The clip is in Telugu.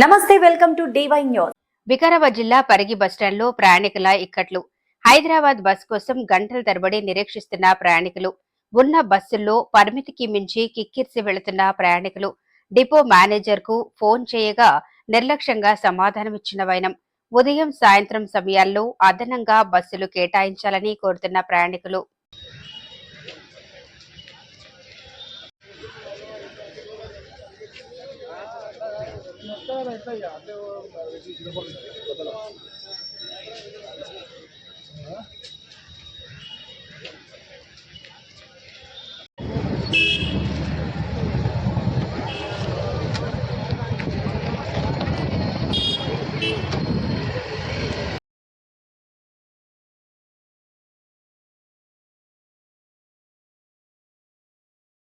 నమస్తే welcome to DY news. Vikarabad జిల్లా పరిగి బస్టాండ్లో ప్రయాణికుల ఇక్కట్లు. హైదరాబాద్ బస్ కోసం గంటల తరబడి నిరీక్షిస్తున్న ప్రయాణికులు. ఉన్న బస్సుల్లో పరిమితికి మించి కిక్కిరిసి వెళుతున్న ప్రయాణికులు. డిపో మేనేజర్కు ఫోన్ చేయగా నిర్లక్ష్యంగా సమాధానమిచ్చిన వైనం. ఉదయం సాయంత్రం సమయాల్లో అదనంగా బస్సులు కేటాయించాలని కోరుతున్న ప్రయాణికులు.